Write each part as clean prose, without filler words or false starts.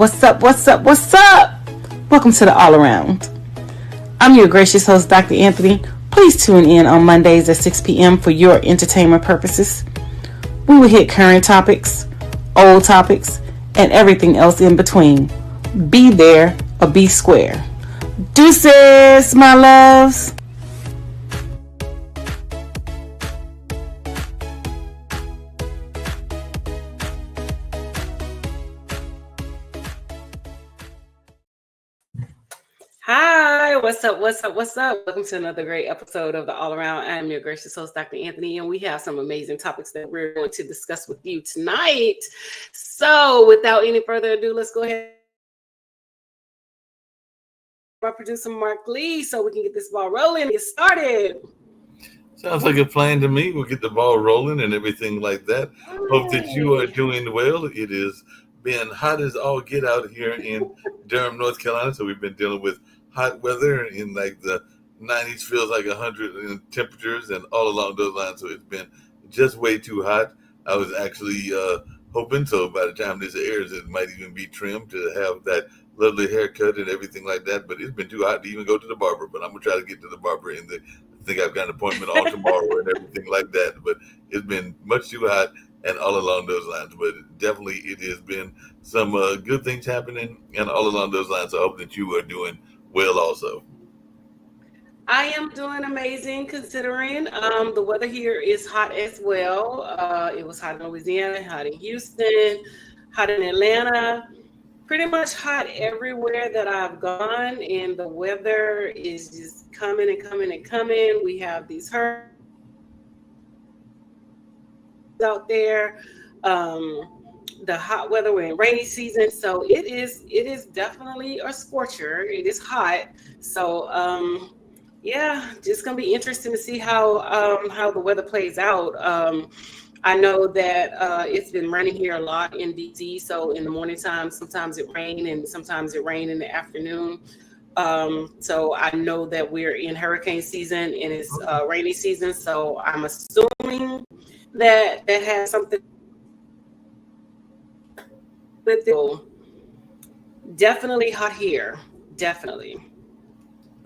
What's up? What's up? What's up? Welcome to the All Around. I'm your gracious host, Dr. Anthony. Please tune in on Mondays at 6 p.m. for your entertainment purposes. We will hit current topics, old topics, and everything else in between. Be there or be square. Deuces, my loves. Hi, what's up? What's up? What's up? Welcome to another great episode of the All Around. I am your gracious host, Dr. Anthony, and we have some amazing topics that we're going to discuss with you tonight. So, without any further ado, let's go ahead. Our producer Mark Lee, so we can get this ball rolling and get started. Sounds like a plan to me. We'll get the ball rolling and everything like that. Hope that you are doing well. It has been hot as all get out here in Durham, North Carolina. So we've been dealing with hot weather in like the 90s, feels like 100 in temperatures and all along those lines. So it's been just way too hot. I was actually hoping so by the time this airs, it might even be trimmed to have that lovely haircut and everything like that. But it's been too hot to even go to the barber. But I'm going to try to get to the barber I think I've got an appointment all tomorrow and everything like that. But it's been much too hot and all along those lines. But definitely it has been some good things happening and all along those lines. I hope that you are doing well also. I am doing amazing considering the weather here is hot as well. It was hot in Louisiana, hot in Houston, hot in Atlanta. Pretty much hot everywhere that I've gone, and the weather is just coming and coming and coming. We have these hurricanes out there. The hot weather, we're in rainy season, so it is definitely a scorcher. It is hot, so yeah, just gonna be interesting to see how the weather plays out. I know that it's been raining here a lot in DC. So in the morning time, sometimes it rains and sometimes it rains in the afternoon. So I know that we're in hurricane season and it's rainy season. So I'm assuming that has something with it. Definitely hot here. Definitely.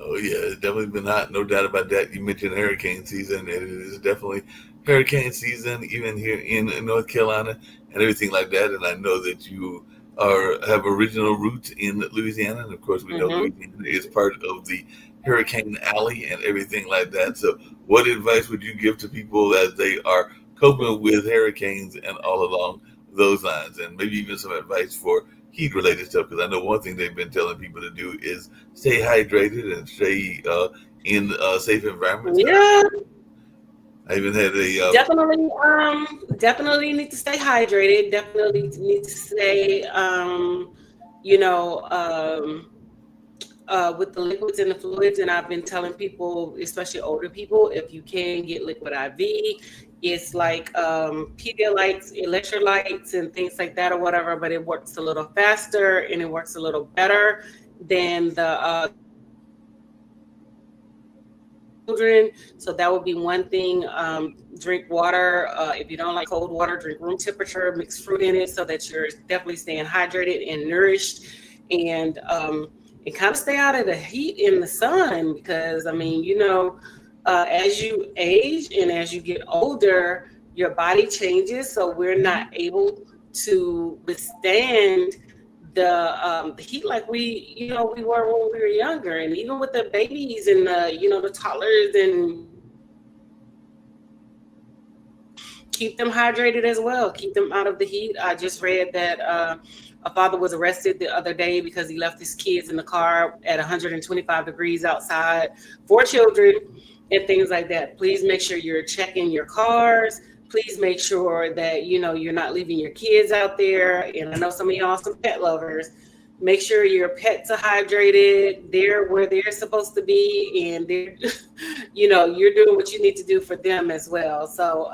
Oh yeah, it's definitely been hot, no doubt about that. You mentioned hurricane season, and it is definitely hurricane season, even here in North Carolina and everything like that. And I know that you have original roots in Louisiana, and of course we know Louisiana is part of the Hurricane Alley and everything like that. So, what advice would you give to people as they are coping with hurricanes and all along those lines, and maybe even some advice for heat related stuff? Because I know one thing they've been telling people to do is stay hydrated and stay in safe environments. Yeah. I even had a definitely need to stay hydrated. Definitely need to stay with the liquids and the fluids. And I've been telling people, especially older people, if you can get liquid IV, it's like Pedialytes, electrolytes, and things like that or whatever, but it works a little faster and it works a little better than the children. So that would be one thing. Drink water. If you don't like cold water, drink room temperature, mix fruit in it so that you're definitely staying hydrated and nourished, and kind of stay out of the heat in the sun, because I mean, as you age and as you get older, your body changes. So we're not able to withstand the heat like we were when we were younger. And even with the babies and the toddlers, and keep them hydrated as well. Keep them out of the heat. I just read that a father was arrested the other day because he left his kids in the car at 125 degrees outside, 4 children and things like that. Please make sure you're checking your cars. Please make sure that, you're not leaving your kids out there. And I know some of y'all are some pet lovers. Make sure your pets are hydrated. They're where they're supposed to be. And they're, you're doing what you need to do for them as well. So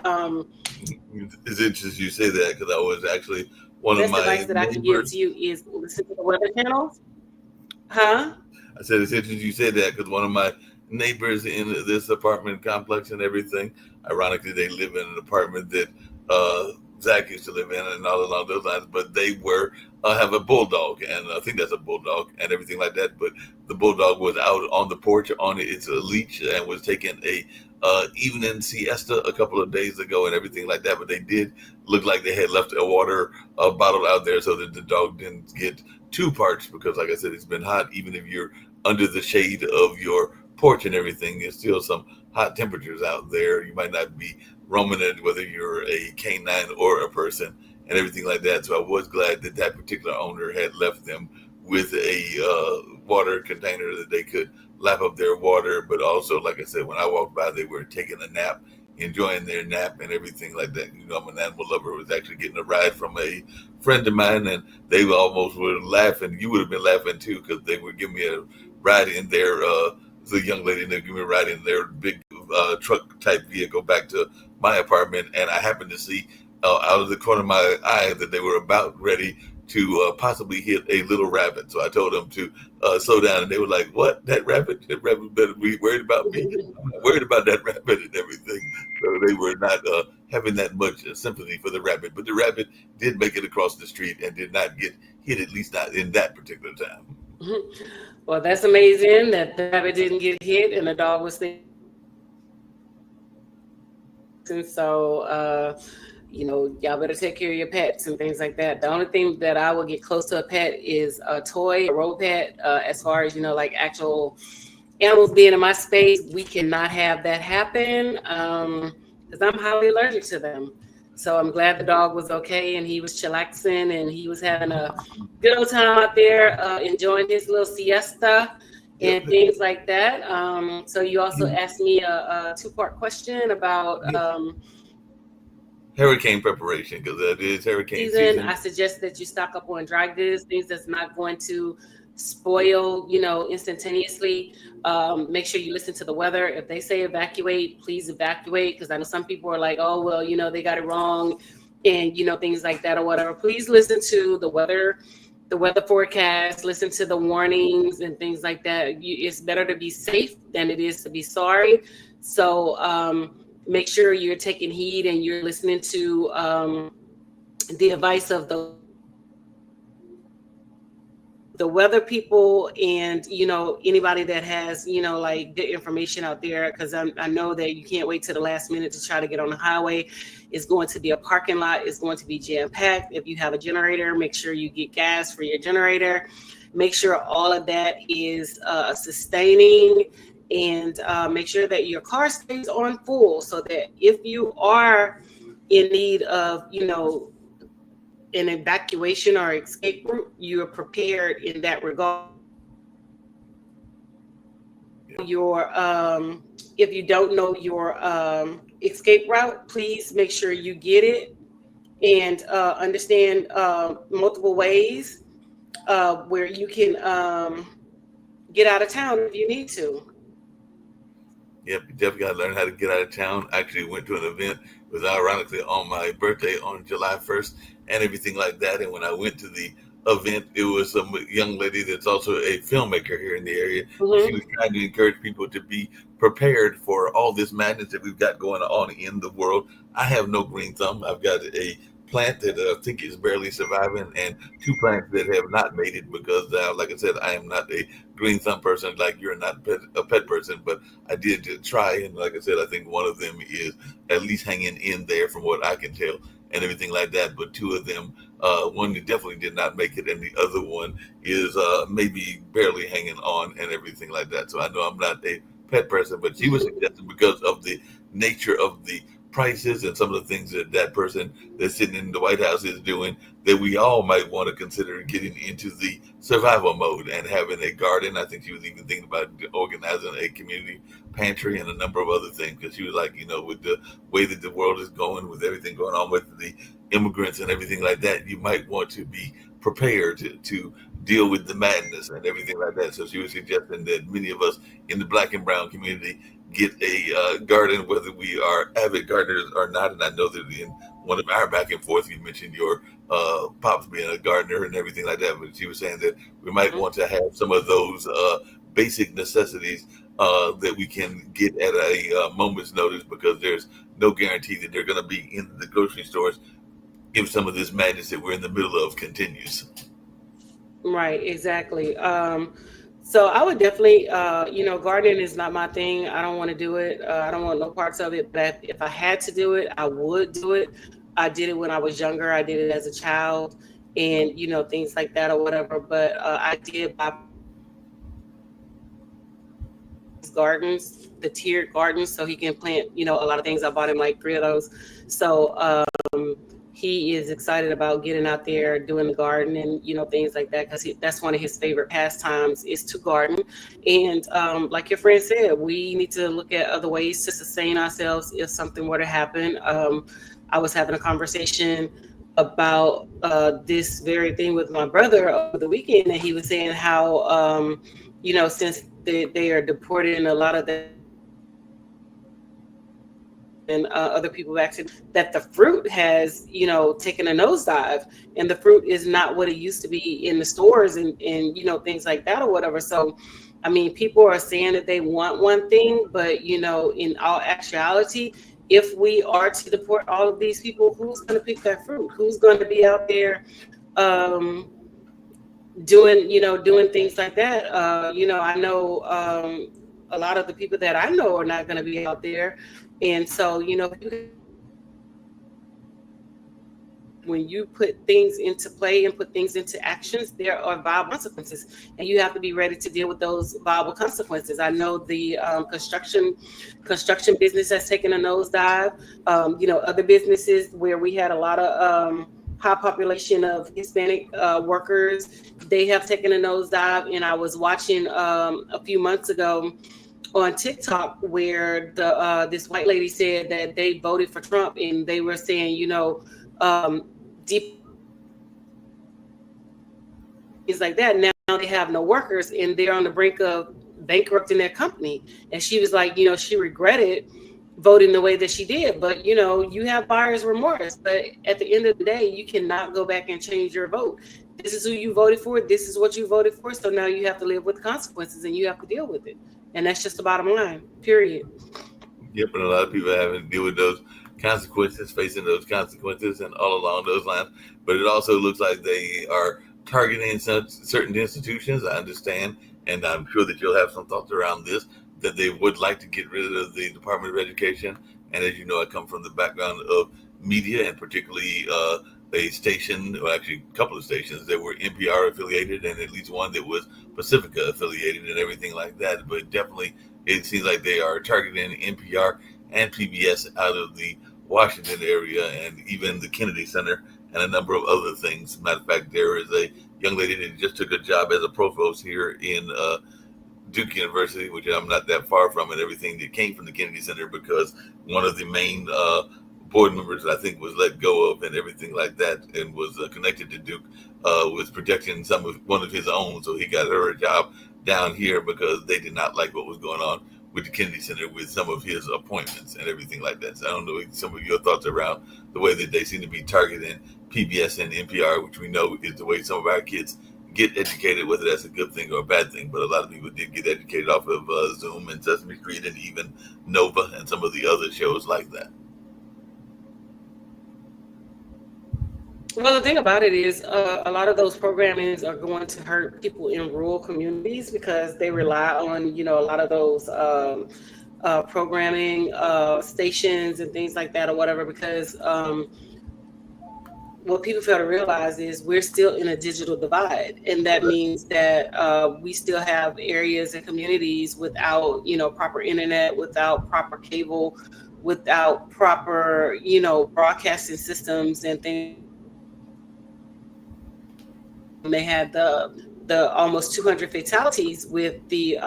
it's interesting you say that, because I was actually one of my advice that I can give to you is listen to the weather channels. Huh? I said it's interesting you say that, because one of my neighbors in this apartment complex and everything, ironically, they live in an apartment that Zach used to live in and all along those lines, but they were have a bulldog, and I think that's a bulldog and everything like that. But the bulldog was out on the porch on its leash and was taking a evening siesta a couple of days ago and everything like that. But they did look like they had left a water bottle out there so that the dog didn't get too parched, because like I said, it's been hot. Even if you're under the shade of your porch and everything, there's still some hot temperatures out there. You might not be roaming it, whether you're a canine or a person and everything like that. So I was glad that that particular owner had left them with a water container that they could lap up their water. But also, like I said, when I walked by, they were taking a nap, enjoying their nap and everything like that. You know, I'm an animal lover. I was actually getting a ride from a friend of mine, and they almost were laughing. You would have been laughing too, because they were giving me a ride in their the young lady, and they gave me a ride in their big truck type vehicle back to my apartment. And I happened to see out of the corner of my eye that they were about ready to possibly hit a little rabbit. So I told them to slow down, and they were like, "What? That rabbit? That rabbit better be worried about me? I'm not worried about that rabbit and everything." So they were not having that much sympathy for the rabbit. But the rabbit did make it across the street and did not get hit, at least not in that particular time. Well, that's amazing that the rabbit didn't get hit and the dog was there. And so, y'all better take care of your pets and things like that. The only thing that I will get close to a pet is a toy, a road pet. As far as, like actual animals being in my space, we cannot have that happen because I'm highly allergic to them. So I'm glad the dog was okay and he was chillaxing and he was having a good old time out there, enjoying his little siesta and things like that. So you also asked me a two-part question about hurricane preparation, because it is hurricane season. I suggest that you stock up on dry goods, things that's not going to spoil, instantaneously. Make sure you listen to the weather. If they say evacuate, please evacuate, because I know some people are like, oh, well, they got it wrong and, things like that or whatever. Please listen to the weather forecast, listen to the warnings and things like that. It's better to be safe than it is to be sorry. So make sure you're taking heed and you're listening to the advice of the weather people and, anybody that has, like good information out there, because I know that you can't wait till the last minute to try to get on the highway. It's going to be a parking lot. It's going to be jam-packed. If you have a generator, make sure you get gas for your generator. Make sure all of that is sustaining, and make sure that your car stays on full so that if you are in need of, an evacuation or escape route, you are prepared in that regard. Your if you don't know your escape route, please make sure you get it and understand multiple ways where you can get out of town if you need to. Yep, you definitely got to learn how to get out of town. I actually went to an event. It was ironically on my birthday on July 1st and everything like that. And when I went to the event, it was some young lady that's also a filmmaker here in the area. Mm-hmm. She was trying to encourage people to be prepared for all this madness that we've got going on in the world. I have no green thumb. I've got a plant that I think is barely surviving, and two plants that have not made it because, like I said, I am not a green thumb person like you're not a pet person, but I did try, and like I said, I think one of them is at least hanging in there from what I can tell and everything like that, but two of them, one definitely did not make it, and the other one is maybe barely hanging on and everything like that. So I know I'm not a pet person, but she was suggesting because of the nature of the prices and some of the things that that person that's sitting in the White House is doing, that we all might want to consider getting into the survival mode and having a garden. I think she was even thinking about organizing a community pantry and a number of other things, because she was like, with the way that the world is going, with everything going on with the immigrants and everything like that, you might want to be prepared to deal with the madness and everything like that. So she was suggesting that many of us in the Black and brown community get a garden, whether we are avid gardeners or not. And I know that in one of our back and forth, you mentioned your pops being a gardener and everything like that. But she was saying that we might want to have some of those basic necessities that we can get at a moment's notice, because there's no guarantee that they're going to be in the grocery stores if some of this madness that we're in the middle of continues. Right, exactly. So I would definitely, gardening is not my thing. I don't want to do it. I don't want no parts of it. But if I had to do it, I would do it. I did it when I was younger. I did it as a child, and things like that or whatever. But I did buy gardens, the tiered gardens, so he can plant, a lot of things. I bought him like 3 of those. So he is excited about getting out there doing the garden and things like that, because that's one of his favorite pastimes is to garden. And like your friend said, we need to look at other ways to sustain ourselves if something were to happen. I was having a conversation about this very thing with my brother over the weekend, and he was saying how since they are deported, a lot of the and other people actually, that the fruit has taken a nosedive, and the fruit is not what it used to be in the stores, and things like that or whatever. So I mean, people are saying that they want one thing, but in all actuality, if we are to deport all of these people, who's going to pick that fruit? Who's going to be out there doing things like that? I know a lot of the people that I know are not going to be out there. And so, when you put things into play and put things into actions, there are viable consequences, and you have to be ready to deal with those viable consequences. I know the construction business has taken a nosedive. Other businesses where we had a lot of high population of Hispanic workers, they have taken a nosedive. And I was watching a few months ago on TikTok where this white lady said that they voted for Trump, and they were saying, deep things like that. Now they have no workers, and they're on the brink of bankrupting their company. And she was like, she regretted voting the way that she did. But you have buyer's remorse. But at the end of the day, you cannot go back and change your vote. This is who you voted for. This is what you voted for. So now you have to live with the consequences, and you have to deal with it. And that's just the bottom line, period. Yep, and a lot of people are having to deal with those consequences, facing those consequences, and all along those lines. But it also looks like they are targeting certain institutions. I understand, and I'm sure that you'll have some thoughts around this, that they would like to get rid of the Department of Education. And as you know, I come from the background of media, and particularly a station, or actually a couple of stations that were NPR affiliated, and at least one that was Pacifica affiliated, and everything like that. But definitely, it seems like they are targeting NPR and PBS out of the Washington area, and even the Kennedy Center, and a number of other things. Matter of fact, there is a young lady that just took a job as a provost here in Duke University, which I'm not that far from, and everything that came from the Kennedy Center, because one of the main board members, I think, was let go of, and everything like that, and was connected to Duke, was protecting one of his own. So he got her a job down here because they did not like what was going on with the Kennedy Center with some of his appointments and everything like that. So I don't know some of your thoughts around the way that they seem to be targeting PBS and NPR, which we know is the way some of our kids get educated, whether that's a good thing or a bad thing. But a lot of people did get educated off of Zoom and Sesame Street, and even Nova and some of the other shows like that. Well, the thing about it is a lot of those programmings are going to hurt people in rural communities, because they rely on, a lot of those programming stations and things like that or whatever, because what people fail to realize is we're still in a digital divide. And that means that we still have areas and communities without, proper internet, without proper cable, without proper, broadcasting systems and things. They had the almost 200 fatalities with the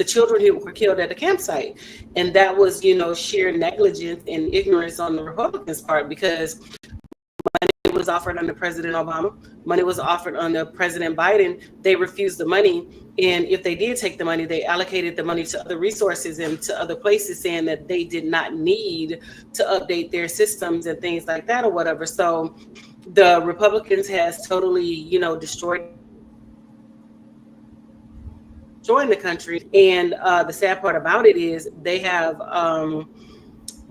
children who were killed at the campsite, and that was sheer negligence and ignorance on the Republicans' part, because money was offered under President Obama, money was offered under President Biden. They refused the money, and if they did take the money, they allocated the money to other resources and to other places, saying that they did not need to update their systems and things like that or whatever. So the Republicans has totally, destroyed the country. And the sad part about it is they have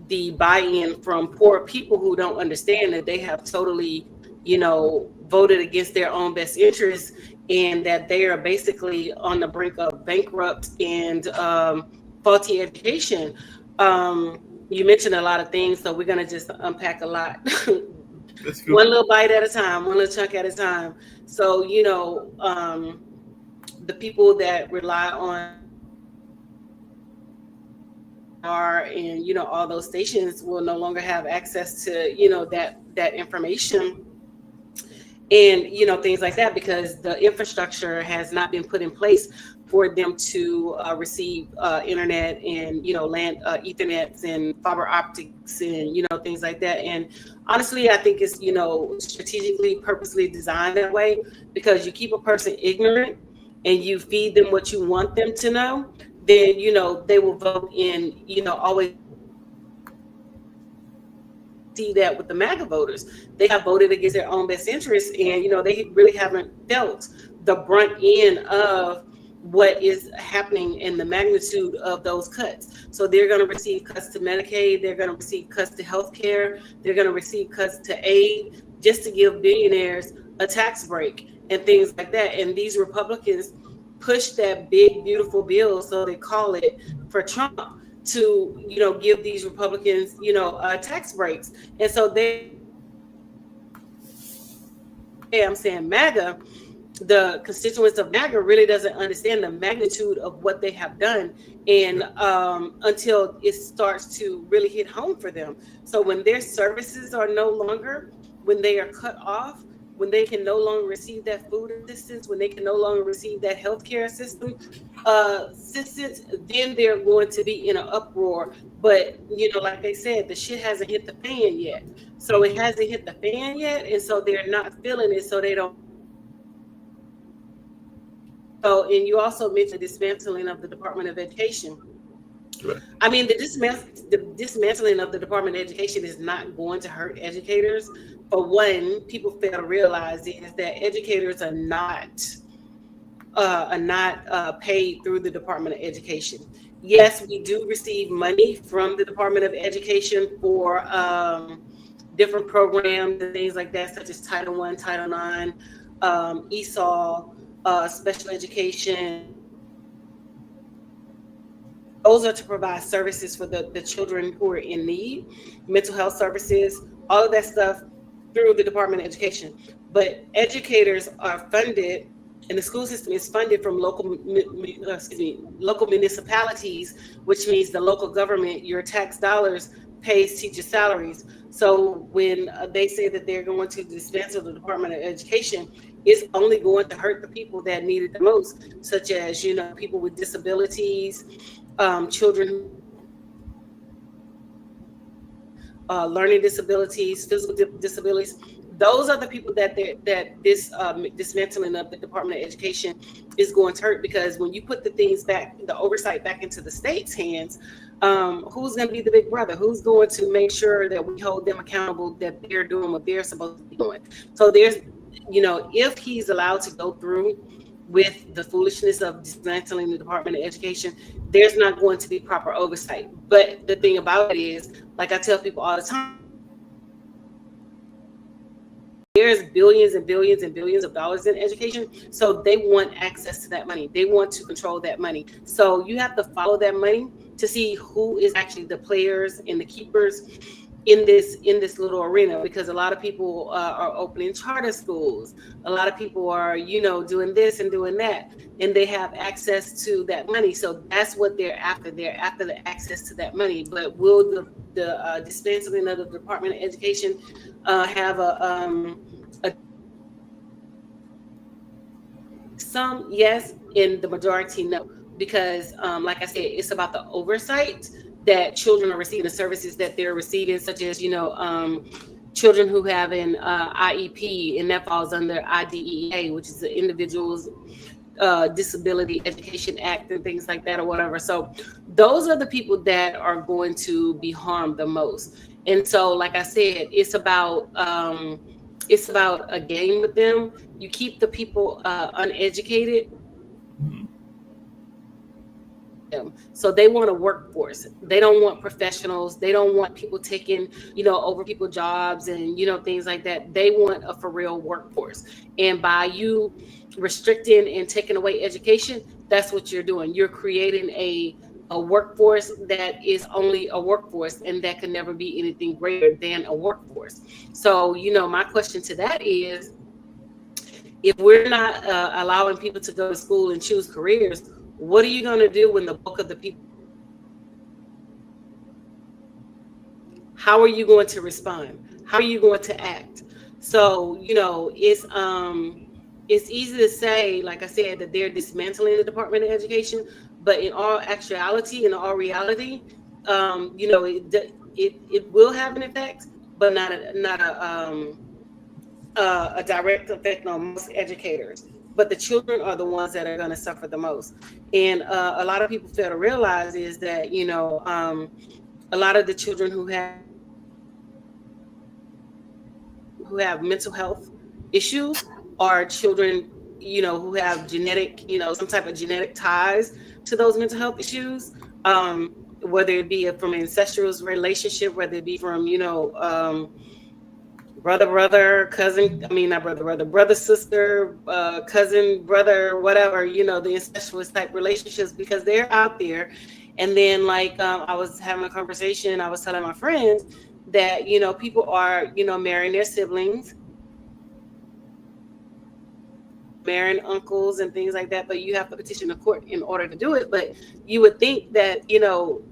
the buy-in from poor people who don't understand that they have totally, voted against their own best interests, and that they are basically on the brink of bankrupt and faulty education. You mentioned a lot of things, so we're going to just unpack a lot. One little bite at a time, one little chunk at a time. So, the people that rely on and all those stations will no longer have access to that information, and things like that, because the infrastructure has not been put in place for them to receive internet and land Ethernets and fiber optics and things like that. And honestly, I think it's strategically, purposely designed that way, because you keep a person ignorant and you feed them what you want them to know, then they will vote in. Always see that with the MAGA voters. They have voted against their own best interests, and they really haven't felt the brunt end of what is happening and the magnitude of those cuts. So they're going to receive cuts to Medicaid, they're going to receive cuts to healthcare, they're going to receive cuts to aid, just to give billionaires a tax break and things like that. And these Republicans push that big, beautiful bill, so they call it, for Trump to give these Republicans tax breaks. And so I'm saying MAGA, the constituents of MAGA really doesn't understand the magnitude of what they have done, and until it starts to really hit home for them. So when their services are no longer, when they are cut off, when they can no longer receive that food assistance, when they can no longer receive that healthcare assistance, then they're going to be in an uproar. But like they said, the shit hasn't hit the fan yet. So it hasn't hit the fan yet, and so they're not feeling it. So they don't. So, and you also mentioned dismantling of the Department of Education. Right. I mean, the dismantling of the Department of Education is not going to hurt educators. For one, people fail to realize is that educators are not paid through the Department of Education. Yes, we do receive money from the Department of Education for different programs and things like that, such as Title I, Title IX, ESOL, special education. Those are to provide services for the children who are in need, mental health services, all of that stuff through the Department of Education. But educators are funded, and the school system is funded from local municipalities, which means the local government, your tax dollars, pays teacher salaries. So when they say that they're going to dismantle the Department of Education, it's only going to hurt the people that need it the most, such as people with disabilities, children, learning disabilities, physical disabilities. Those are the people that this dismantling of the Department of Education is going to hurt, because when you put the things back, the oversight back into the state's hands, who's going to be the big brother? Who's going to make sure that we hold them accountable, that they're doing what they're supposed to be doing? So there's, if he's allowed to go through with the foolishness of dismantling the Department of Education, there's not going to be proper oversight. But the thing about it is, like I tell people all the time, there's billions and billions and billions of dollars in education. So they want access to that money. They want to control that money. So you have to follow that money to see who is actually the players and the keepers in this little arena, because a lot of people are opening charter schools. A lot of people are, doing this and doing that, and they have access to that money. So that's what they're after. They're after the access to that money. But will the dismantling of the Department of Education have some yes, and the majority no, because like I said, it's about the oversight that children are receiving, the services that they're receiving, such as children who have an IEP, and that falls under IDEA, which is the Individuals Disability Education Act and things like that, or whatever. So those are the people that are going to be harmed the most. And so, like I said, it's about a game with them. You keep the people uneducated, them. So they want a workforce. They don't want professionals. They don't want people taking, over people's jobs and, things like that. They want a for real workforce. And by you restricting and taking away education, that's what you're doing. You're creating a workforce that is only a workforce, and that can never be anything greater than a workforce. So, my question to that is, if we're not allowing people to go to school and choose careers, what are you going to do when the bulk of the people? How are you going to respond? How are you going to act? So, it's easy to say, like I said, that they're dismantling the Department of Education, but in all actuality, in all reality, it will have an effect, but not a direct effect on most educators. But the children are the ones that are going to suffer the most. And a lot of people fail to realize is that, a lot of the children who have mental health issues are children, who have genetic, some type of genetic ties to those mental health issues, whether it be from an incestuous relationship, whether it be from, brother, sister, cousin, brother, whatever, the incestuous type relationships, because they're out there. And then I was having a conversation, I was telling my friends that, people are, marrying their siblings, marrying uncles and things like that, but you have to petition the court in order to do it. But you would think that, you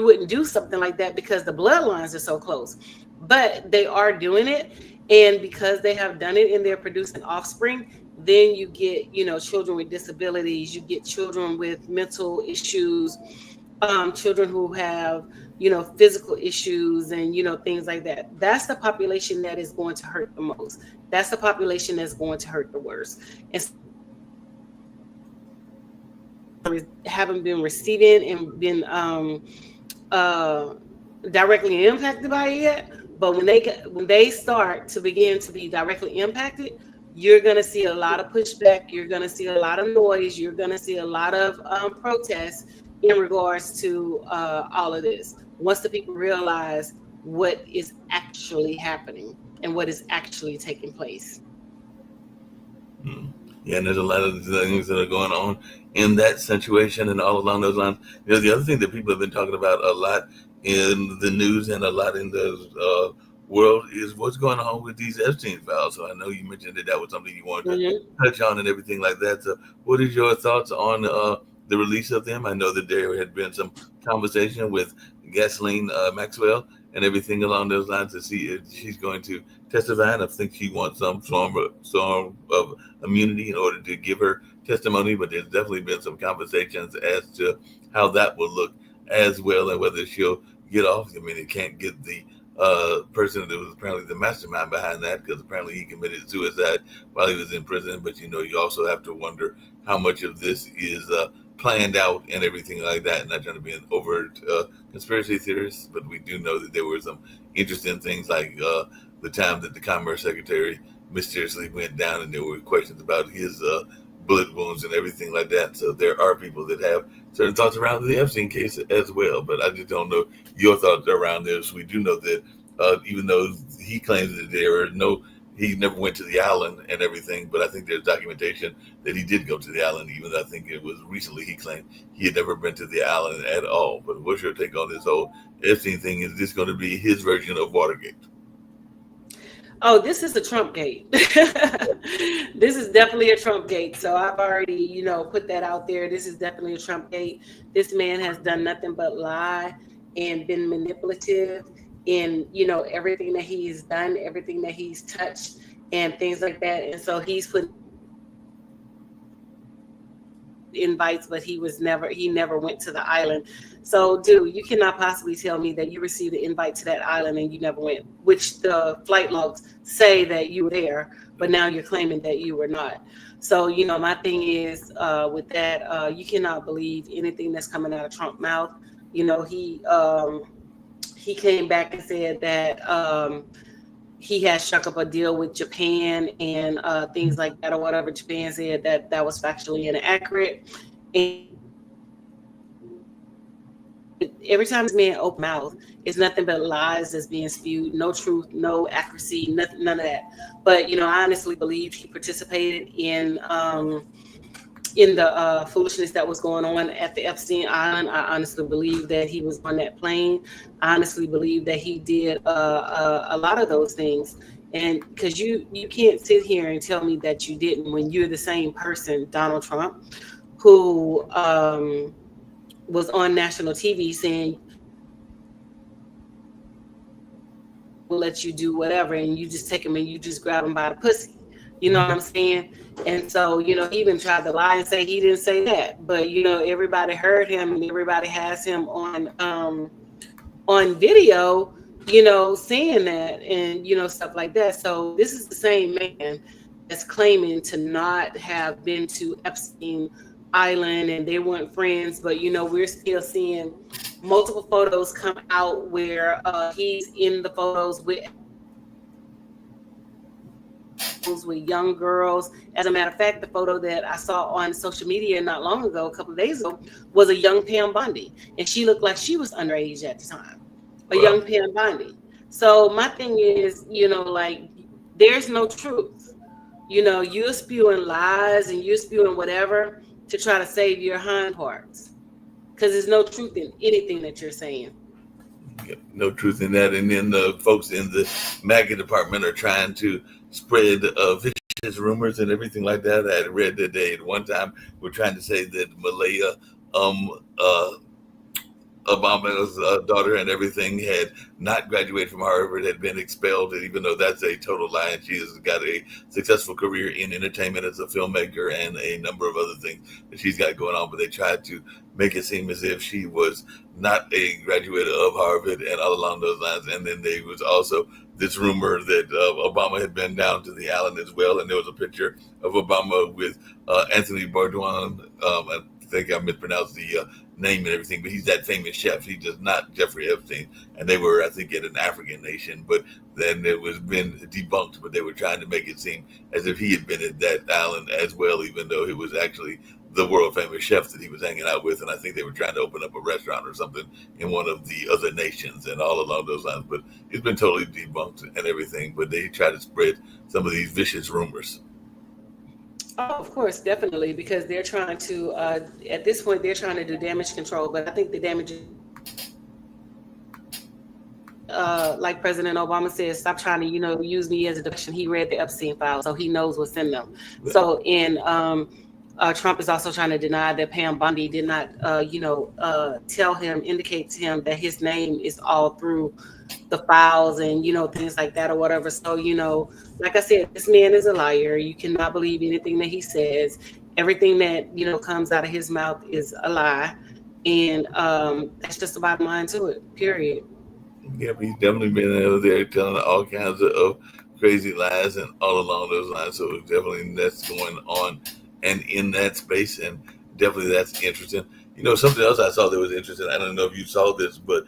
wouldn't do something like that because the bloodlines are so close, but they are doing it. And because they have done it and they're producing offspring, then you get, children with disabilities, you get children with mental issues, children who have, physical issues and, things like that. That's the population that is going to hurt the most. That's the population that's going to hurt the worst. And haven't been receiving and been directly impacted by it yet. But when they start to begin to be directly impacted, you're going to see a lot of pushback. You're going to see a lot of noise. You're going to see a lot of protests in regards to all of this. Once the people realize what is actually happening and what is actually taking place. Yeah, and there's a lot of things that are going on in that situation and all along those lines. The other thing that people have been talking about a lot in the news and a lot in the world is what's going on with these Epstein files. So I know you mentioned that was something you wanted to touch on and everything like that. So what is your thoughts on the release of them? I know that there had been some conversation with Ghislaine Maxwell and everything along those lines to see if she's going to testify. And I think she wants some form of immunity in order to give her testimony. But there's definitely been some conversations as to how that will look as well and whether she'll get off. I mean, it can't get the person that was apparently the mastermind behind that, because apparently he committed suicide while he was in prison. But, you also have to wonder how much of this is planned out and everything like that. Not trying to be an overt conspiracy theorist, but we do know that there were some interesting things like the time that the Commerce Secretary mysteriously went down and there were questions about his bullet wounds and everything like that. So there are people that have certain thoughts around the Epstein case as well, but I just don't know your thoughts around this. We do know that even though he claims that he never went to the island and everything, but I think there's documentation that he did go to the island, even though I think it was recently he claimed he had never been to the island at all. But what's your take on this whole Epstein thing? Is this going to be his version of Watergate? Oh, this is a Trump gate. This is definitely a Trump gate. So I've already, put that out there. This is definitely a Trump gate. This man has done nothing but lie and been manipulative in, everything that he's done, everything that he's touched and things like that. And so he's put invites, but he never went to the island. So, dude, you cannot possibly tell me that you received an invite to that island and you never went, which the flight logs say that you were there, but now you're claiming that you were not. So, my thing is with that, you cannot believe anything that's coming out of Trump's mouth. He came back and said that he has struck up a deal with Japan and things like that or whatever. Japan said that was factually inaccurate. And every time this man open mouth, it's nothing but lies that's being spewed, no truth, no accuracy, nothing, none of that. But I honestly believe he participated in the foolishness that was going on at the Epstein Island. I honestly believe that he was on that plane. I honestly believe that he did a lot of those things. And because you can't sit here and tell me that you didn't when you're the same person, Donald Trump, who was on national TV saying we'll let you do whatever, and you just take him and you just grab him by the pussy. You know what I'm saying? And so, he even tried to lie and say he didn't say that. But, everybody heard him and everybody has him on video, saying that and, stuff like that. So this is the same man that's claiming to not have been to Epstein Island and they weren't friends. But, we're still seeing multiple photos come out where he's in the photos with young girls. As a matter of fact, the photo that I saw on social media not long ago, a couple of days ago, was a young Pam Bondi, and she looked like she was underage at the time. Young Pam Bondi. So my thing is, there's no truth. You're spewing lies and you're spewing whatever to try to save your hind parts, because there's no truth in anything that you're saying. No truth in that. And then the folks in the MAGA department are trying to spread vicious rumors and everything like that. I had read that they at one time were trying to say that Malaya Obama's daughter and everything had not graduated from Harvard, had been expelled, and even though that's a total lie, and she has got a successful career in entertainment as a filmmaker and a number of other things that she's got going on, but they tried to make it seem as if she was not a graduate of Harvard and all along those lines. And then there was also this rumor that Obama had been down to the island as well, and there was a picture of Obama with Anthony Bourdain. I think I mispronounced the name and everything, but he's that famous chef. He does not Jeffrey Epstein, and they were, I think, in an African nation, but then it was been debunked, but they were trying to make it seem as if he had been at that island as well, even though it was actually the world famous chef that he was hanging out with. And I think they were trying to open up a restaurant or something in one of the other nations and all along those lines, but it's been totally debunked and everything. But they try to spread some of these vicious rumors. Oh, of course, definitely, because they're trying to, at this point, they're trying to do damage control. But I think the damage, like President Obama said, stop trying to, use me as a distraction. He read the Epstein files, so he knows what's in them. Right. So, Trump is also trying to deny that Pam Bondi did not, indicate to him that his name is all through the files and, things like that or whatever. So, like I said, this man is a liar. You cannot believe anything that he says. Everything that, comes out of his mouth is a lie. And that's just the bottom line to it, period. Yeah, he's definitely been out there telling all kinds of crazy lies and all along those lines. So definitely that's going on and in that space. And definitely that's interesting. Something else I saw that was interesting. I don't know if you saw this, but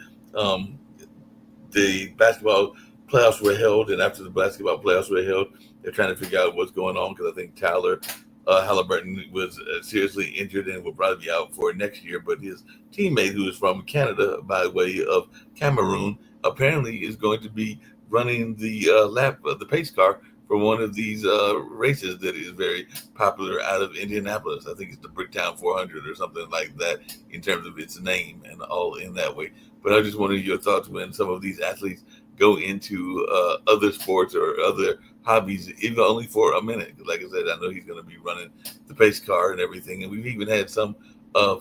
the basketball playoffs were held, and after the basketball playoffs were held, they're trying to figure out what's going on, because I think Tyler Halliburton was seriously injured and will probably be out for next year. But his teammate, who is from Canada by way of Cameroon, apparently is going to be running the pace car for one of these races that is very popular out of Indianapolis. I think it's the Bricktown 400 or something like that in terms of its name and all in that way. But I just wanted your thoughts when some of these athletes go into other sports or other hobbies, even only for a minute. Like I said, I know he's going to be running the pace car and everything. And we've even had some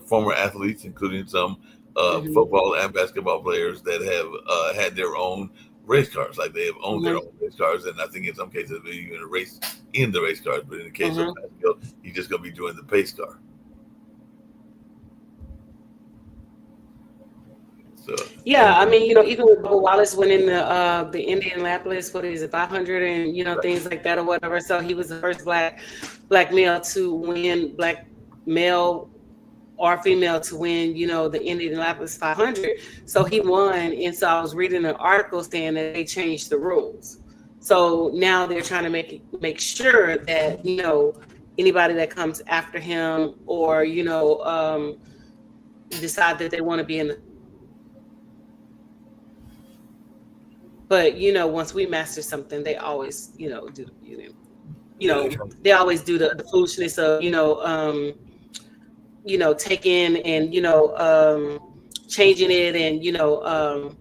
former athletes, including some football and basketball players that have had their own race cars. Like they have owned their own race cars. And I think in some cases they're even a race in the race cars. But in the case of basketball, he's just going to be doing the pace car. So, yeah, I mean, even with Bubba Wallace winning the Indianapolis, 500 and, things like that or whatever. So he was the first black male to win, black male or female to win, the Indianapolis 500. So he won. And so I was reading an article saying that they changed the rules. So now they're trying to make sure that, anybody that comes after him or, decide that they want to be in the But once we master something, they always do Yeah, they try. they always do the foolishness of taking and changing it and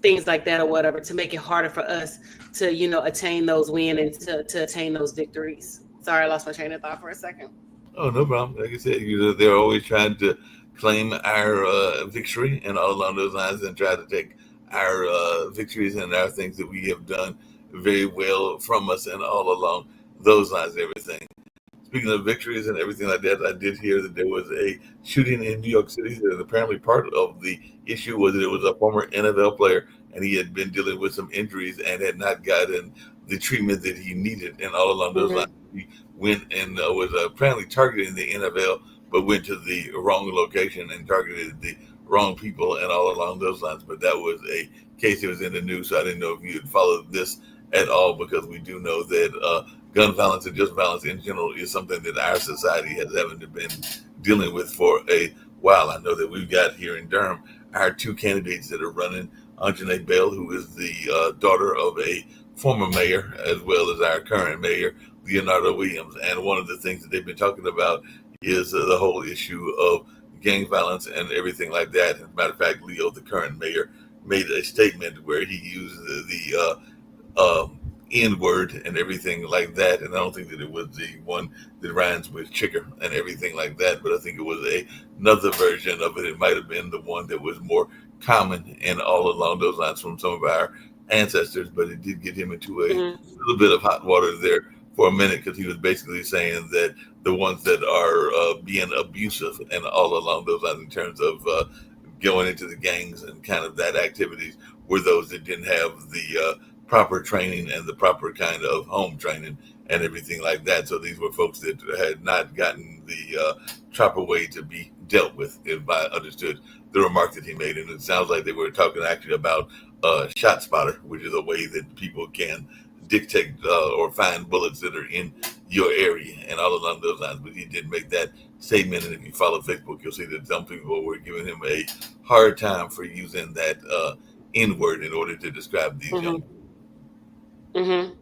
things like that or whatever to make it harder for us to attain those wins and to attain those victories. Sorry, I lost my train of thought for a second. Oh, no problem. Like I said, they're always trying to claim our victory and all along those lines, and try to take our victories and our things that we have done very well from us, and all along those lines, and everything. Speaking of victories and everything like that, I did hear that there was a shooting in New York City. That apparently part of the issue was that it was a former NFL player, and he had been dealing with some injuries and had not gotten the treatment that he needed. And all along those lines, Mm-hmm. he went and was apparently targeting the NFL, but went to the wrong location and targeted the wrong people, and all along those lines. But that was a case that was in the news, so I didn't know if you had followed this at all, because we do know that gun violence and just violence in general is something that our society has haven't been dealing with for a while. I know that we've got here in Durham our two candidates that are running, Anjanae Bell, who is the daughter of a former mayor, as well as our current mayor, Leonardo Williams. And one of the things that they've been talking about is the whole issue of gang violence and everything like that. As a matter of fact, Leo, the current mayor, made a statement where he used N word and everything like that. And I don't think that it was the one that rhymes with chicker and everything like that, but I think it was another version of it. It might have been the one that was more common and all along those lines from some of our ancestors, but it did get him into a Mm-hmm. little bit of hot water there for a minute, because he was basically saying that the ones that are being abusive and all along those lines in terms of going into the gangs and kind of that activities were those that didn't have the proper training and the proper kind of home training and everything like that. So these were folks that had not gotten the proper way to be dealt with, if I understood the remark that he made. And it sounds like they were talking actually about shot spotter, which is a way that people can dictate or find bullets that are in your area and all along those lines. But he did make that statement, and if you follow Facebook, you'll see that some people were giving him a hard time for using that N word in order to describe these young Mm-hmm. Mm-hmm.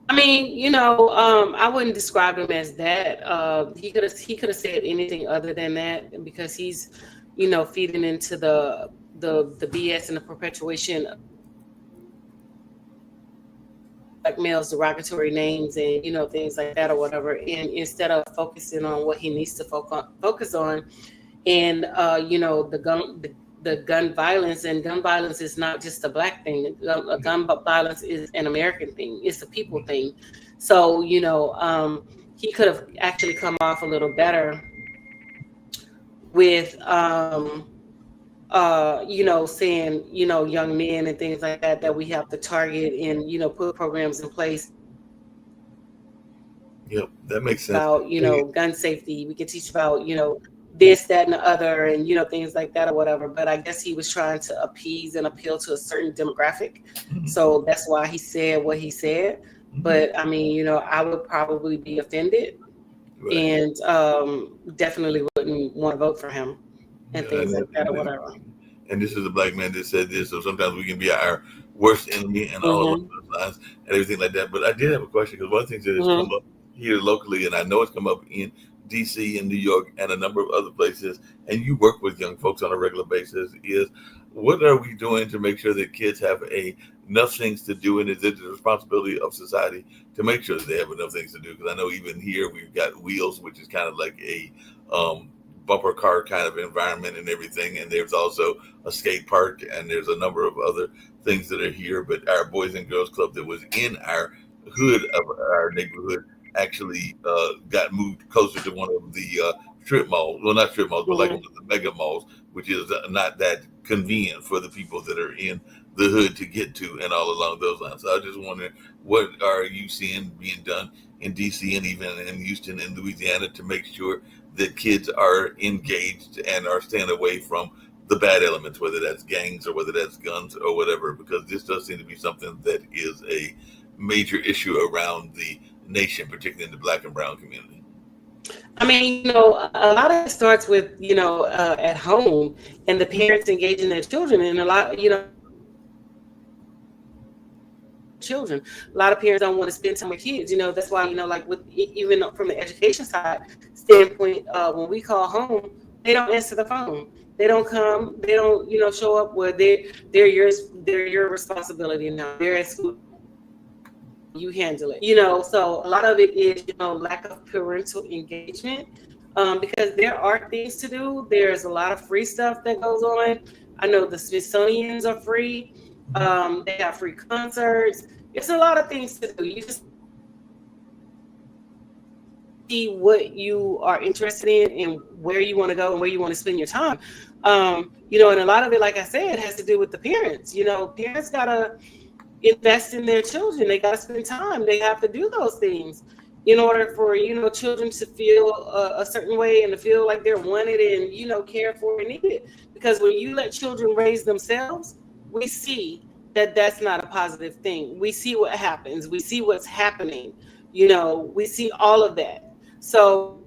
I mean, I wouldn't describe him as that. He could have said anything other than that, because he's, feeding into the BS and the perpetuation of black males derogatory names and things like that or whatever. And instead of focusing on what he needs to focus on, and the gun violence, and gun violence is not just a black thing. Gun violence is an American thing. It's a people thing. So he could have actually come off a little better with saying young men and things like that we have to target and put programs in place Yep, that makes sense. about gun safety. We can teach about this, that, and the other, and things like that or whatever. But I guess he was trying to appease and appeal to a certain demographic, Mhm. so that's why he said what he said. Mhm. But I mean, I would probably be offended, Right. and definitely wouldn't want to vote for him and Yeah, things like that or whatever. and this is a black man that said this, so sometimes we can be our worst enemy and all of Hmm. those lines and everything like that. But I did have a question, because one of the things that has come Hmm. up here locally, and I know it's come up in DC and New York and a number of other places, and you work with young folks on a regular basis, is what are we doing to make sure that kids have enough things to do, and is it the responsibility of society to make sure that they have enough things to do? Because I know even here we've got Wheels, which is kind of like a bumper car kind of environment and everything, and there's also a skate park, and there's a number of other things that are here. But our Boys and Girls Club that was in our hood of our neighborhood actually got moved closer to one of the strip malls. Well, not strip malls, but like one Hmm. of the mega malls, which is not that convenient for the people that are in the hood to get to, and all along those lines. So I just wondering, what are you seeing being done in DC and even in Houston and Louisiana to make sure that kids are engaged and are staying away from the bad elements, whether that's gangs or whether that's guns or whatever, because this does seem to be something that is a major issue around the nation, particularly in the black and brown community. I mean, a lot of it starts with at home and the parents engaging their children, and a lot children. A lot of parents don't want to spend time with kids. That's why, like with even from the education side standpoint, when we call home, they don't answer the phone. They don't come. They don't, show up. Where they're yours. They're your responsibility now. They're at school. You handle it. So a lot of it is, lack of parental engagement. Because there are things to do. There's a lot of free stuff that goes on. I know the Smithsonian's are free. They have free concerts. It's a lot of things to do. You just see what you are interested in and where you want to go and where you want to spend your time. And a lot of it, like I said, has to do with the parents. Parents gotta invest in their children. They gotta spend time. They have to do those things in order for children to feel a certain way and to feel like they're wanted and cared for and needed. Because when you let children raise themselves, we see that that's not a positive thing. We see what happens. We see what's happening. We see all of that. So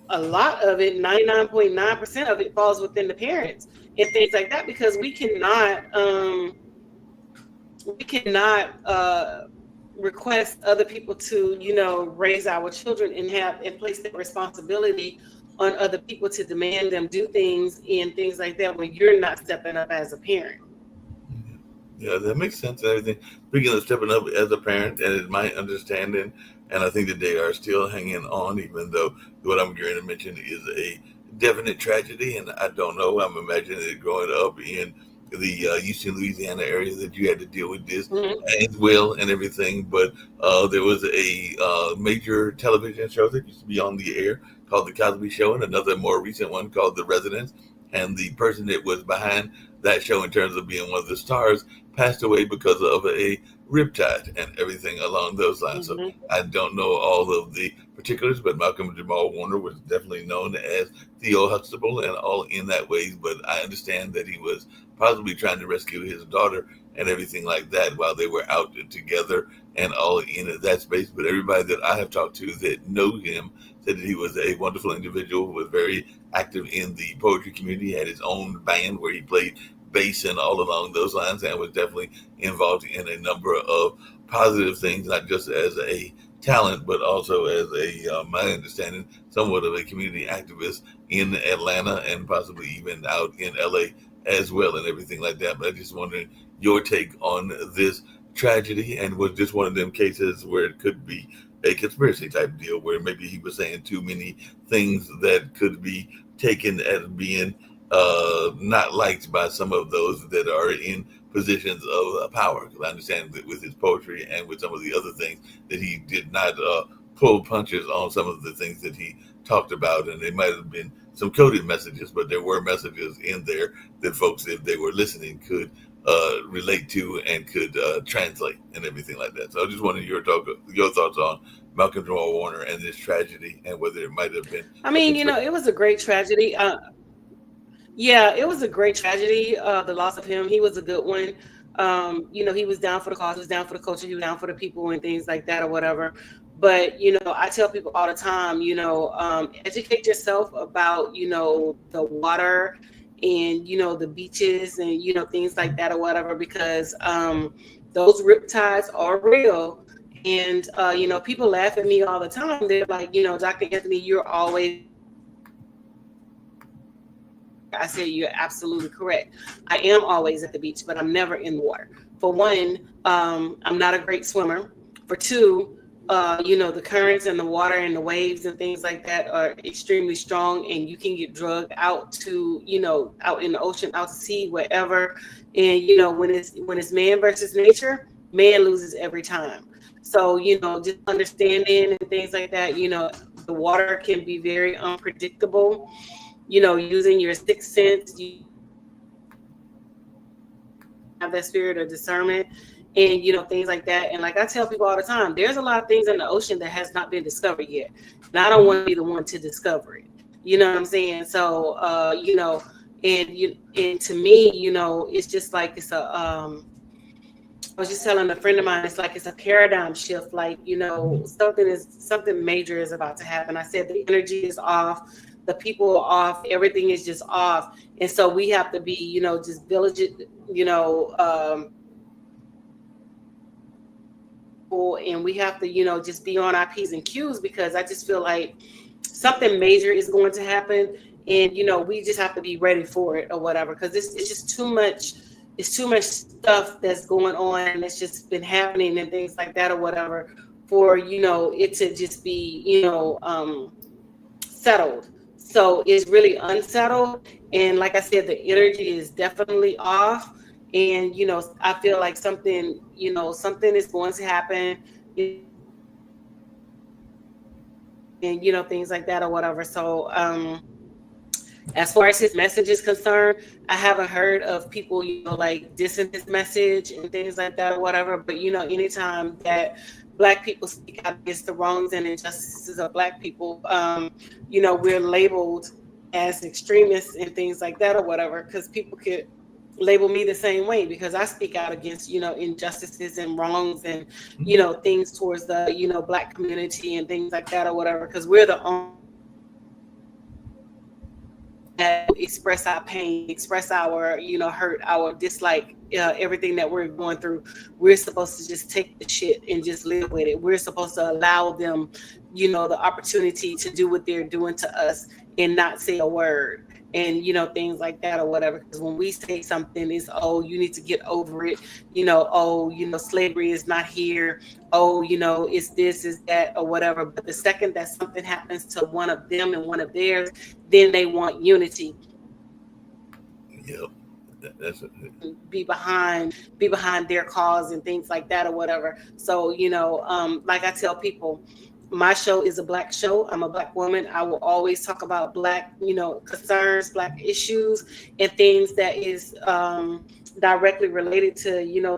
a lot of it, 99.9% of it, falls within the parents and things like that, because we cannot request other people to raise our children and place that responsibility on other people to demand them do things and things like that when you're not stepping up as a parent. Yeah, that makes sense and everything. Speaking of stepping up as a parent, and it's my understanding, and I think that they are still hanging on, even though what I'm going to mention is a definite tragedy, and I don't know. I'm imagining it growing up in the Houston, Louisiana area that you had to deal with this as well and everything. But there was a major television show that used to be on the air called The Cosby Show, and another more recent one called The Residence. And the person that was behind that show in terms of being one of the stars passed away because of a riptide and everything along those lines. So I don't know all of the particulars, but Malcolm Jamal Warner was definitely known as Theo Huxtable and all in that way. But I understand that he was possibly trying to rescue his daughter and everything like that while they were out together and all in that space. But everybody that I have talked to that know him said that he was a wonderful individual who was very active in the poetry community, had his own band where he played bass and all along those lines, and was definitely involved in a number of positive things, not just as a talent, but also as a, my understanding, somewhat of a community activist in Atlanta and possibly even out in LA as well and everything like that. But I just wondering your take on this tragedy, and was this one of them cases where it could be a conspiracy type deal where maybe he was saying too many things that could be taken as being not liked by some of those that are in positions of power? Because I understand that with his poetry and with some of the other things that he did not pull punches on some of the things that he talked about, and they might have been some coded messages, but there were messages in there that folks, if they were listening, could relate to and could translate and everything like that. So I just wanted your thoughts on Malcolm Jamal Warner and this tragedy and whether it might have been. I mean, it was a great tragedy. Yeah, it was a great tragedy. The loss of him. He was a good one. He was down for the cause, he was down for the culture, he was down for the people and things like that or whatever. But, I tell people all the time, educate yourself about, the water and, the beaches and, things like that or whatever, because those riptides are real. And, people laugh at me all the time. They're like, Dr. Anthony, you're always. I said, you're absolutely correct. I am always at the beach, but I'm never in the water. For one, I'm not a great swimmer. For two, the currents and the water and the waves and things like that are extremely strong, and you can get drugged out to, out in the ocean, out to sea, wherever. And, when it's man versus nature, man loses every time. So, just understanding and things like that, the water can be very unpredictable. Using your sixth sense, you have that spirit of discernment and, things like that. And like I tell people all the time, there's a lot of things in the ocean that has not been discovered yet. And I don't want to be the one to discover it. You know what I'm saying? So, and to me, it's just like it's a, I was just telling a friend of mine, it's like it's a paradigm shift. Like, something major is about to happen. I said the energy is off. the people are off, everything is just off. And so we have to be, just vigilant, and we have to, just be on our P's and Q's, because I just feel like something major is going to happen, and we just have to be ready for it or whatever, because it's just too much. It's too much stuff that's going on, and it's just been happening and things like that or whatever, for it to just be settled. So it's really unsettled, and like I said, the energy is definitely off. And I feel like something is going to happen, and things like that or whatever. So as far as his message is concerned, I haven't heard of people like dissing his message and things like that or whatever. But anytime that Black people speak out against the wrongs and injustices of Black people, we're labeled as extremists and things like that or whatever, because people could label me the same way, because I speak out against injustices and wrongs and things towards the Black community and things like that or whatever, because we're the only that express our pain, express our hurt, our dislike, everything that we're going through. We're supposed to just take the shit and just live with it. We're supposed to allow them the opportunity to do what they're doing to us and not say a word, and things like that or whatever. Because when we say something, is, oh, you need to get over it, slavery is not here, oh, it's this, is that, or whatever. But the second that something happens to one of them and one of theirs, then they want unity. Yep. That's it. Be behind their cause and things like that or whatever. So like I tell people, my show is a Black show. I'm a Black woman. I will always talk about Black, concerns, Black issues, and things that is directly related to,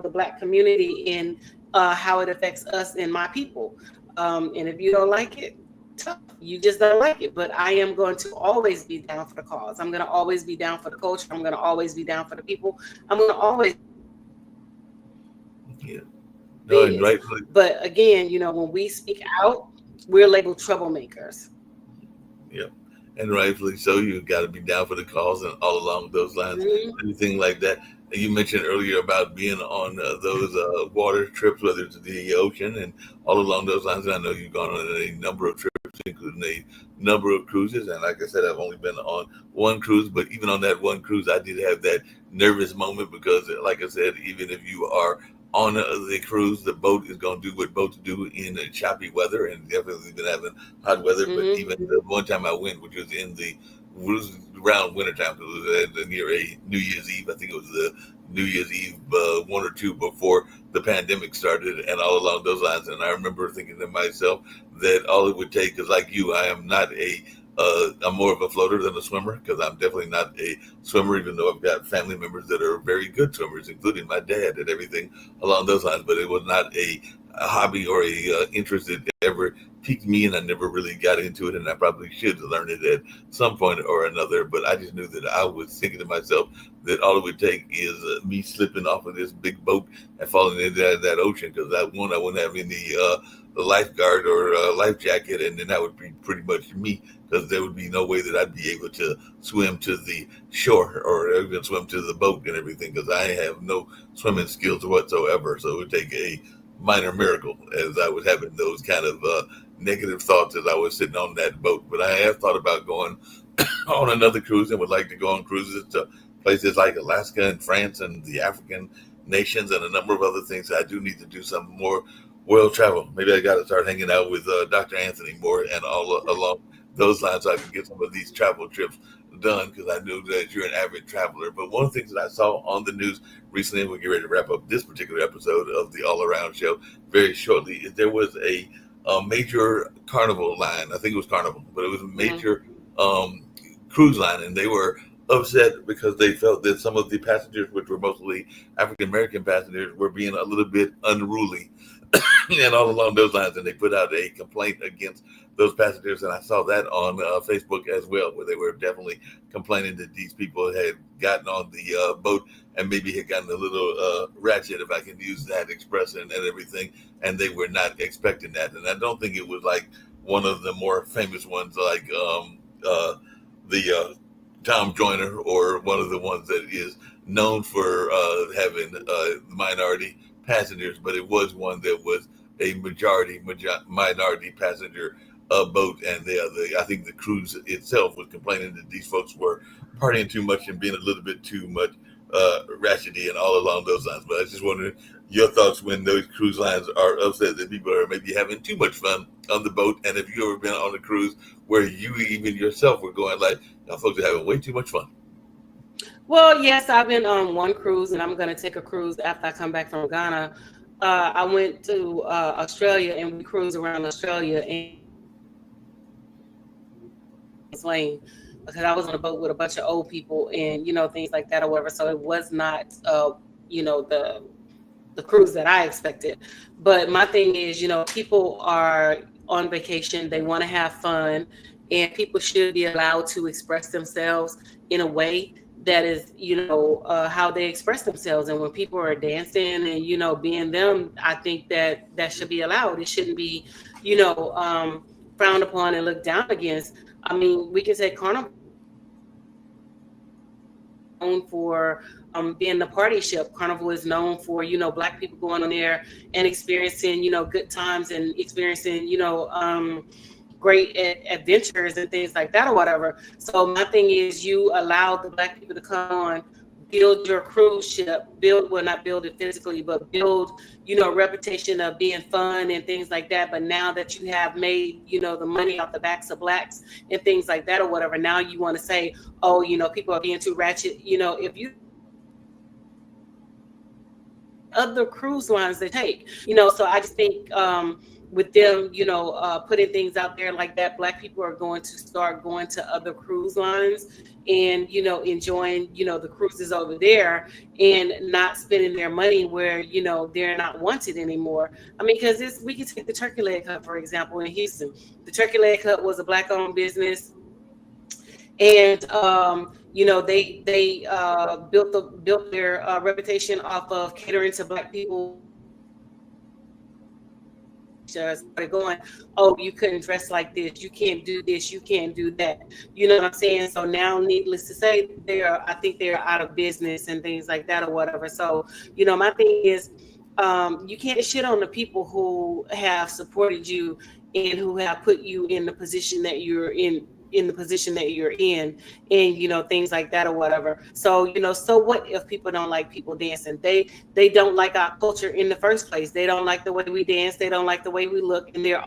the Black community, and how it affects us and my people. And if you don't like it, tough. You just don't like it. But I am going to always be down for the cause. I'm going to always be down for the culture. I'm going to always be down for the people. I'm going to always. Yeah. No, right. But again, when we speak out, we're labeled troublemakers. Yep. And rightfully so. You've got to be down for the cause, and all along those lines, anything like that. And you mentioned earlier about being on those water trips, whether it's the ocean, and all along those lines. And I know you've gone on a number of trips, including a number of cruises. And like I said, I've only been on one cruise, but even on that one cruise, I did have that nervous moment, because, like I said, even if you are on the cruise, the boat is going to do what boats do in choppy weather, and definitely been having hot weather. But even the one time I went, which was around wintertime, because it was near a New Year's Eve. I think it was the New Year's Eve 1 or 2 before the pandemic started, and all along those lines. And I remember thinking to myself that all it would take, because like you, I am not I'm more of a floater than a swimmer, because I'm definitely not a swimmer, even though I've got family members that are very good swimmers, including my dad, and everything along those lines. But it was not a hobby or a interest that ever piqued me, and I never really got into it, and I probably should learn it at some point or another. But I just knew that I was thinking to myself that all it would take is me slipping off of this big boat and falling into that ocean, because I wouldn't have any lifeguard or life jacket, and then that would be pretty much me, because there would be no way that I'd be able to swim to the shore or even swim to the boat and everything, because I have no swimming skills whatsoever. So it would take a minor miracle, as I was having those kind of negative thoughts as I was sitting on that boat. But I have thought about going on another cruise, and would like to go on cruises to places like Alaska and France and the African nations, and a number of other things. I do need to do some more world travel. Maybe I got to start hanging out with Dr. Anthony more, and all along those lines, so I can get some of these travel trips done, because I know that you're an avid traveler. But one of the things that I saw on the news recently, and we'll get ready to wrap up this particular episode of the All Around Show very shortly, is there was a major Carnival line. I think it was Carnival, but it was a major cruise line, and they were upset because they felt that some of the passengers, which were mostly African American passengers, were being a little bit unruly and all along those lines, and they put out a complaint against those passengers. And I saw that on Facebook as well, where they were definitely complaining that these people had gotten on the boat and maybe had gotten a little ratchet, if I can use that expression, and everything, and they were not expecting that. And I don't think it was like one of the more famous ones, like the Tom Joyner or one of the ones that is known for having minority passengers, but it was one that was a minority passenger boat, and I think the cruise itself was complaining that these folks were partying too much and being a little bit too much ratchety and all along those lines. But I just wondering your thoughts when those cruise lines are upset that people are maybe having too much fun on the boat, and if you ever been on a cruise where you even yourself were going like, y'all folks are having way too much fun. Well, yes, I've been on one cruise, and I'm going to take a cruise after I come back from Ghana. I went to Australia, and we cruised around Australia and Lane because I was on a boat with a bunch of old people and things like that or whatever. So it was not the cruise that I expected. But my thing is, people are on vacation, they want to have fun, and people should be allowed to express themselves in a way that is, how they express themselves. And when people are dancing and, being them, I think that should be allowed. It shouldn't be, frowned upon and looked down against. I mean, we can say Carnival known for being the party ship. Carnival is known for, Black people going on there and experiencing, good times and experiencing, great adventures and things like that or whatever. So my thing is, you allow the Black people to come on, build your cruise ship, not build it physically, but build, a reputation of being fun and things like that. But now that you have made, the money off the backs of Blacks and things like that or whatever, now you want to say, oh, people are being too ratchet. If you other cruise lines they take, so I just think with them, putting things out there like that, Black people are going to start going to other cruise lines and, enjoying, the cruises over there and not spending their money where, they're not wanted anymore. I mean, because we can take the Turkey Leg Hut, for example, in Houston. The Turkey Leg Hut was a Black-owned business. And, they built their reputation off of catering to Black people. Just started going, oh, you couldn't dress like this, you can't do this, you can't do that. You know what I'm saying? So now, needless to say, I think they're out of business and things like that or whatever. So, my thing is, you can't shit on the people who have supported you and who have put you in the position that you're in the position that you're in and things like that or whatever. So so what if people don't like people dancing? They don't like our culture in the first place. They don't like the way we dance, they don't like the way we look, and they're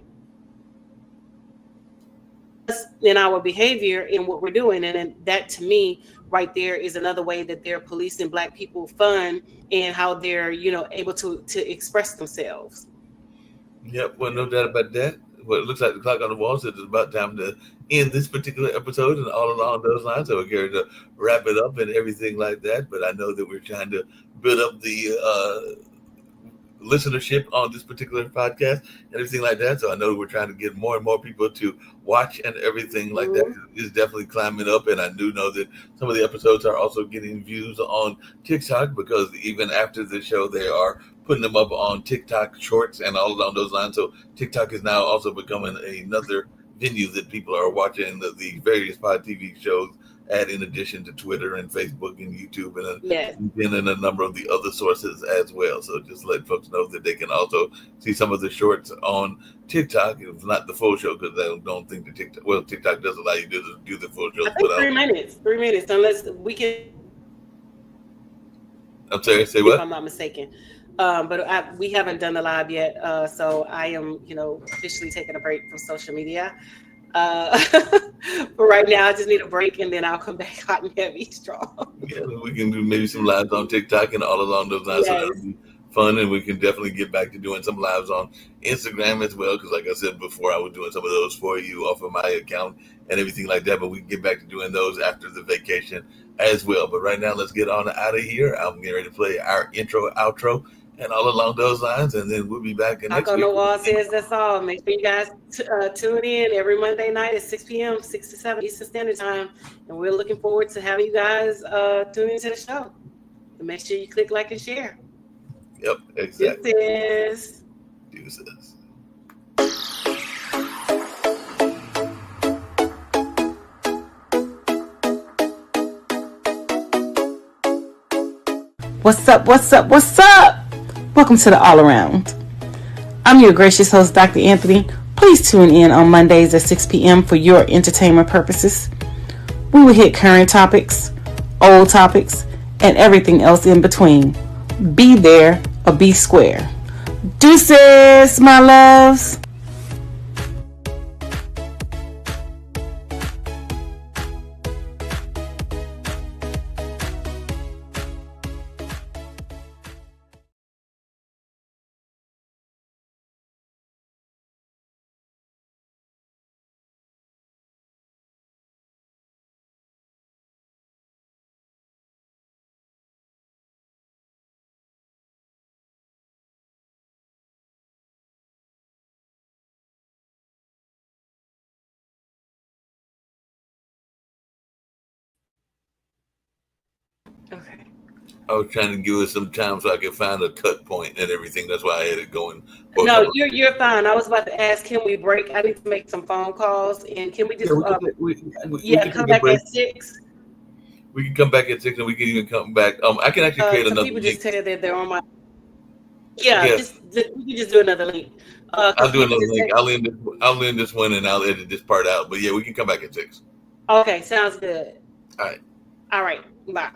in our behavior and what we're doing. And that, to me, right there is another way that they're policing Black people fun and how they're able to express themselves. Yep, well, no doubt about that. Well, it looks like the clock on the wall says it's about time to end this particular episode and all along those lines. So we're going to wrap it up and everything like that. But I know that we're trying to build up the listenership on this particular podcast and everything like that. So I know we're trying to get more and more people to watch and everything like that. Is definitely climbing up. And I do know that some of the episodes are also getting views on TikTok, because even after the show, they are putting them up on TikTok shorts and all along those lines. So TikTok is now also becoming another venue that people are watching the various pod TV shows at, in addition to Twitter and Facebook and YouTube and a number of the other sources as well. So just let folks know that they can also see some of the shorts on TikTok. It's not the full show, because I don't think TikTok does allow you to do the full show. I think 3 minutes, unless we can. I'm sorry, say what? If I'm not mistaken. But we haven't done the live yet, so I am, officially taking a break from social media. But right now, I just need a break, and then I'll come back hot and heavy, strong. Yeah, we can do maybe some lives on TikTok and all along those lines. Yes. So that'll be fun, and we can definitely get back to doing some lives on Instagram as well, because like I said before, I was doing some of those for you off of my account and everything like that. But we can get back to doing those after the vacation as well. But right now, let's get on out of here. I'm getting ready to play our intro, outro, and all along those lines, and then we'll be back next week. Knock on the wall says that's all. Make sure you guys tune in every Monday night at 6 p.m., 6 to 7 Eastern Standard Time. And we're looking forward to having you guys tune into the show. So make sure you click like and share. Yep, exactly. Deuces. What's up? What's up? What's up? Welcome to the All Around. I'm your gracious host, Dr. Anthony. Please tune in on Mondays at 6 p.m. for your entertainment purposes. We will hit current topics, old topics, and everything else in between. Be there or be square. Deuces, my loves. Okay. I was trying to give it some time so I could find a cut point and everything. That's why I had it going. No, you're fine. I was about to ask, can we break? I need to make some phone calls, and can we just we can come back at 6? We can come back at 6, and we can even come back. I can actually create another people link. just tell that they're on my. Yeah, we can just do another link. I'll do another link. I'll end this one, and I'll edit this part out. But yeah, we can come back at 6. Okay, sounds good. All right. All right. Bye.